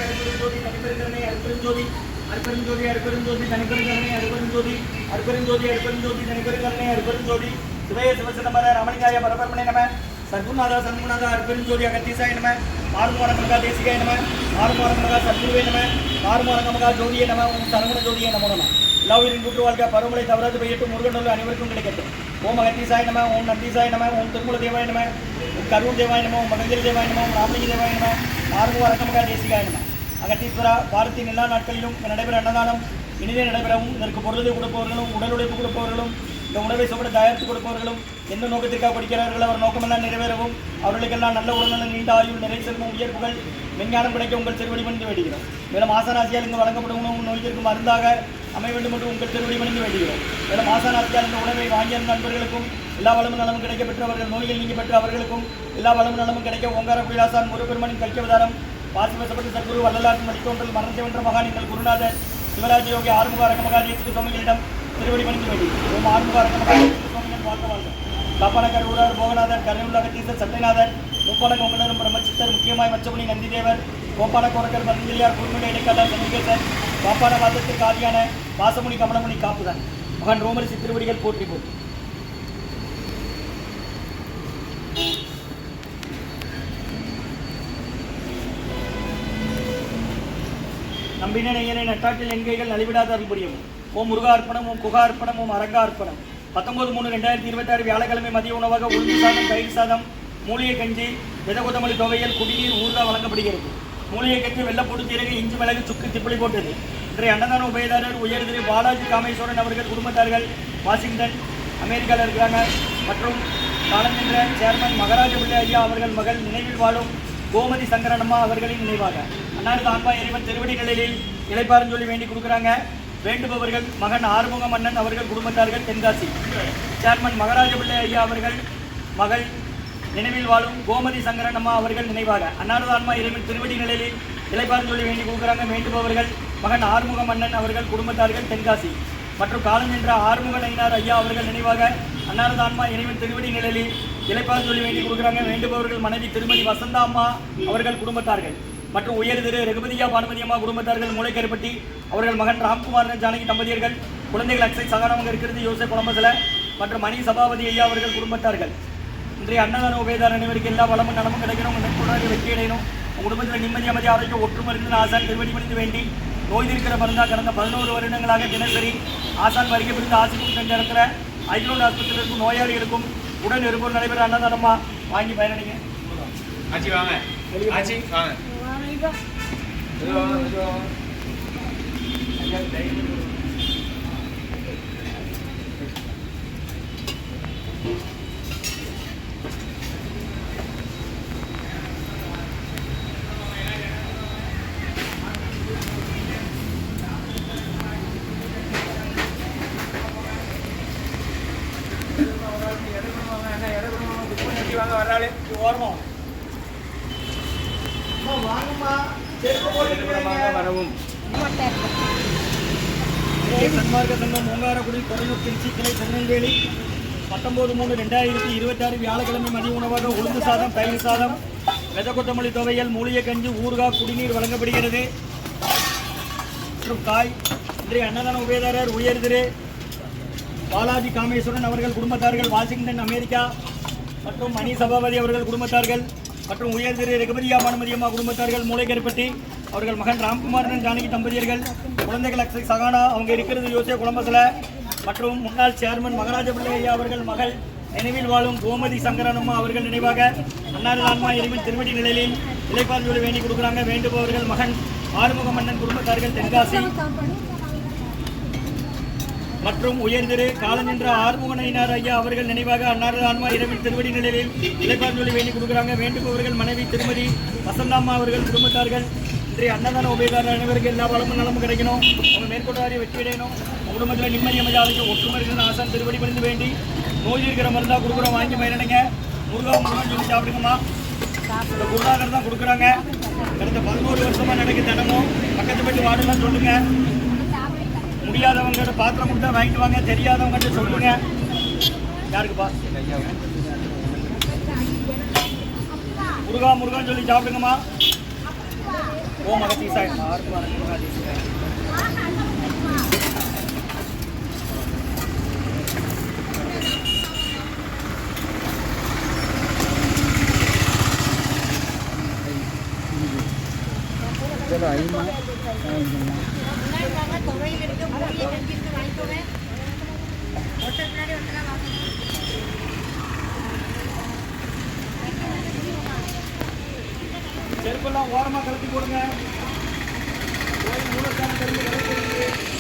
அருப்பெருஞ்சோதி தனிப்பெருங்கருணை அருப்பெருஞ்சோதி அருப்பெருஞ்சோதி அருப்பெருஞ்சோதி தனிப்பெருங்கருணை அருப்பெருஞ்சோதி அருப்பெருஞ்சோதி அருப்பெருஞ்சோதி தனிப்பெருங்கருணை அருப்பெருஞ்சோதி சிவய சிவசிதம்பர ரமணிகாய பரபரமணே நம சர்க்குநாதா சண்முகநாதா அருப்பெருஞ்சோதி அகத்தீசாய நம மாறுமோரங்கமகா தேசிகாய நம மாறுமோரங்கமகா சத்குருவே நம மாறுமோரங்கமகா ஜோதியே நம ஓம் சரவண ஜோதியே நமோ நம எல்லா உயிரின் கூட்டு வாழ்க்கை பருவமழை தவறாது பெய்யட்டும் முருகனூர் அனைவருக்கும் கிடைக்கட்டும் ஓம் அகத்தீசாய நம ஓம் நந்தீசாய நம ஓம் திருமூல தேவாய நம ஓம் கரூர் தேவாய நம ஓம் மகஞ்சலி தேவாய நம ஓம் ராமலிங்க தேவாய நம மாறுமோரங்கமகா தேசிகாய நம அகத்தீஸ்வரா வாரத்தின் எல்லா நாட்களிலும் நடைபெற அன்னதானம் இனிதே நடைபெறவும் இதற்கு பொருளை கொடுப்பவர்களும் உடல் உழைப்பு கொடுப்பவர்களும் இந்த உணவை சுவட தயாரித்து கொடுப்பவர்களும் எந்த நோக்கத்திற்காக படிக்கிறார்கள் அவர் நோக்கமெல்லாம் நிறைவேறவும் அவர்களுக்கெல்லாம் நல்ல உடல்நலம் நீண்ட ஆயுள் நிறை செல்வம் உயர்வுகள் விஞ்ஞானம் கிடைக்க உங்கள் திருவடி பணிந்து வேண்டுகிறோம். மேலும் ஆசானாசியால் இங்கு வழங்கப்படும் உணவு நோய்க்கு மருந்தாக அமைய வேண்டும் என்று உங்கள் திருவடி பணிந்து வேண்டுகிறோம். மேலும் ஆசானாசியால் இந்த உணவை வாங்கிய நண்பர்களுக்கும் எல்லா வளமும் நலமும் கிடைக்க பெற்றவர்கள் நோய்கள் நீங்கி பெற்ற அவர்களுக்கும் எல்லா வளமும் நலமும் கிடைக்க ஓங்கார குயிலாசான் முருகப்பெருமனின் கல்கியவதாரம் பாசிவசப்பட்டு சத்குரு வள்ளலாற்றின் மடித்தோன்றல் மரணத்தை வென்ற மகான் எங்கள் குருநாதர் சிவராஜ யோகி ஆறுமுக அரங்கமகாதேசிக்கு சுவாமிகளிடம் திருவடி பணிந்து வேண்டுகிறோம். ஓம் ஆறுமுக அரங்கமகாதேசிக்கு சுவாமிகள் வாழ்க வாழ்க. காப்பானக்கர் ஊரார் போகநாதர் கருணை அகத்தீசர் சட்டைநாதர் மூப்பான கொங்கணரும் பிரம்மச்சித்தர் முக்கியமாய் மச்சமுனி நந்திதேவர் கோப்பான கோரக்கர் மருந்திலியார் குறுமுனை இடைக்காலர் சந்திகேசர் காப்பான வாதத்திற்கு ஆதியான வாசமுனி கமலமுனி காப்புதான் மகன் ரோமரிசி திருவடிகள் போற்றி போற்றி. நம்பினை நெய்யனை நட்டாற்றில் எண்கைகள் நலிவிடாத அருள் புரியும். ஓம் முருகா அர்ப்பணம் ஓம் குகா அர்ப்பணம் ஓம் அரங்கா அர்ப்பணம். 19/3/2026 வியாழக்கிழமை மதிய உணவாக உளுந்து சாதம் தயிர் சாதம் மூலிகை கஞ்சி விதகுதமல்லி துவையல் குடிநீர் ஊறுகாய் வழங்கப்படுகிறது. மூலிகை கஞ்சி வெள்ளப்பூடு சீரக இஞ்சி மிளகு சுக்கு திப்பிளி போட்டது. இன்றைய அன்னதான உபயதாரர் உயர் திரு பாலாஜி காமேஸ்வரன் அவர்கள் குடும்பத்தார்கள் வாஷிங்டன் அமெரிக்காவில் இருக்கிறாங்க. மற்றும் காலஞ்சென்ற சேர்மன் மகராஜ பிள்ளை ஐயா அவர்கள் மகள் நினைவில் வாழும் கோமதி சங்கரனம்மா அவர்களின் நினைவாக அன்னாரது ஆன்மா இறைவன் திருவடி நிலையில் இளைப்பாருன்னு சொல்லி வேண்டி கொடுக்குறாங்க. வேண்டுபவர்கள் மகன் ஆறுமுக மன்னன் அவர்கள் குடும்பத்தார்கள் தென்காசி. சேர்மன் மகராஜ பிள்ளை ஐயா அவர்கள் மகள் நினைவில் வாழும் கோமதி சங்கரனம்மா அவர்கள் நினைவாக அன்னாரது ஆன்மா இறைவன் திருவடி நிலையில் இளைப்பாருன்னு சொல்லி வேண்டி கொடுக்குறாங்க. வேண்டுபவர்கள் மகன் ஆறுமுக மன்னன் அவர்கள் குடும்பத்தார்கள் தென்காசி. மற்றும் காலஞ்சென்ற ஆறுமுக நயினார் ஐயா அவர்கள் நினைவாக அன்னாரது ஆன்மா இறைவன் திருவடி நிலையில் இளைப்பாருன்னு சொல்லி வேண்டி கொடுக்குறாங்க. வேண்டுபவர்கள் மனைவி திருமதி வசந்தா அம்மா அவர்கள் குடும்பத்தார்கள். மற்றும் உயர் திரு ரகுபதியா பானுமதி அம்மா குடும்பத்தார்கள் மூளைக்கருப்பட்டி அவர்கள் மகன் ராம்குமார் ஜானகி தம்பதியர்கள் குழந்தைகள் அக்ஷய் சகானவங்க இருக்கிறது யோசை குழம்பத்தில் மற்றும் மணி சபாபதி ஐயா அவர்கள் குடும்பத்தார்கள். இன்றைய அன்னதான உபயதார அனைவருக்கு எல்லா வளமும் நலமும் கிடைக்கணும். உடனே வெற்றி அடையணும். குடும்பத்தில் நிம்மதி அமைதி ஆரோக்கியம் ஒற்றுமை இருந்து ஆசான் திருவடி பணிந்து வேண்டி நோய் இருக்கிற மருந்தாக கடந்த 11 வருடங்களாக தினசரி ஆசான் வருகை புரிந்து ஆசிரியர் செஞ்ச இடத்துல ஐக்ரோன் ஆஸ்பத்திரியில் இருக்கும் நோயாளிகளுக்கும் உடன் இருப்போர் நடைபெற அன்னதானமா வாங்கி பயனடைங்க. ஆச்சி வாங்க ஆச்சி வாங்க. வாங்க வர்றாளே ஓரமா வாங்கம்மா வரவும். சன்மார்க்க சங்கம் ஓங்காரக்குடி தொலைநோக்கு திருச்சி கிளை திருநெல்வேலி 19/3/2026 வியாழக்கிழமை மதிய உணவாக உளுந்து சாதம் தயிர் சாதம் வெதக்கொத்தமல்லி துவையல் மூலிகை கஞ்சி ஊறுகாய் குடிநீர் வழங்கப்படுகிறது. மற்றும் காய். இன்றைய அன்னதான உபயதாரர் உயர் திரு பாலாஜி காமேஸ்வரன் அவர்கள் குடும்பத்தார்கள் வாஷிங்டன் அமெரிக்கா மற்றும் மணி சபாபதி அவர்கள் குடும்பத்தார்கள் மற்றும் உயர் திரு ரகுபதியா பானுமதி அம்மா குடும்பத்தார்கள் மூளைக்கருப்பட்டி அவர்கள் மகன் ராம்குமாரன் ஜானகி தம்பதியர்கள் குழந்தைகள் அக்ஷய் சகானா அவங்க இருக்கிறது யோசிய குழம்பத்தில் மற்றும் முன்னாள் சேர்மன் மகராஜ பிள்ளை ஐயா அவர்கள் மகள் நினைவில் வாழும் கோமதி சங்கரனம்மா அவர்கள் நினைவாக அன்னாரது ஆன்மா இறைவன் திருவடி நிலையில் இளைப்பாறுதலை வேண்டி கொடுக்குறாங்க. வேண்டுபவர்கள் மகன் ஆறுமுக மன்னன் குடும்பத்தார்கள் தென்காசி. மற்றும் உயர் திரு காலஞ்சென்ற ஆறுமுக நயினார் ஐயா அவர்கள் நினைவாக அன்னாரது ஆன்மா இறைவன் திருவடி நிலையில் இளைப்பாறுதலை வேண்டி கொடுக்குறாங்க. வேண்டுபவர்கள் மனைவி திருமதி வசந்தாம்மா அவர்கள் குடும்பத்தார்கள். இன்றைய அன்னதான உபயதாரர் அனைவருக்கு எல்லா வளமும் நலமும் கிடைக்கணும். அவங்க மேற்கொண்டாரி வெற்றி அடையணும். குடும்பத்தில் நிம்மதி அமைதியாக ஒற்றுமை இருக்கிற ஆசான் திருவடி பணிந்து வேண்டி நோய் இருக்கிற மருந்தாக கொடுக்குறோம் வாங்கி மயிரடைங்க. முருகன் சொல்லி சாப்பிடுங்கம்மா. இந்த குருநாதர் தான் கொடுக்குறாங்க. கடந்த 11 வருஷமாக நடக்குது. தினமும் பக்கத்து போய்ட்டு வாடுலாம் சொல்லுங்க. முடியாதவங்க பாத்திரம் கொடுத்தா வாங்கிட்டு வாங்க. தெரியாதவங்க சொல்லுங்க. யாருக்குப்பா முருகான்னு சொல்லி சாப்பிடுங்கம்மா. ஓம் அகத்தீசாய நமः. ஆர்ப்பா அகத்தீசாய நமः. செருப்பெல்லாம் ஓரமாக கலத்தி போடுங்க. கோயில் மூலஸ்தானம் தெரிஞ்சு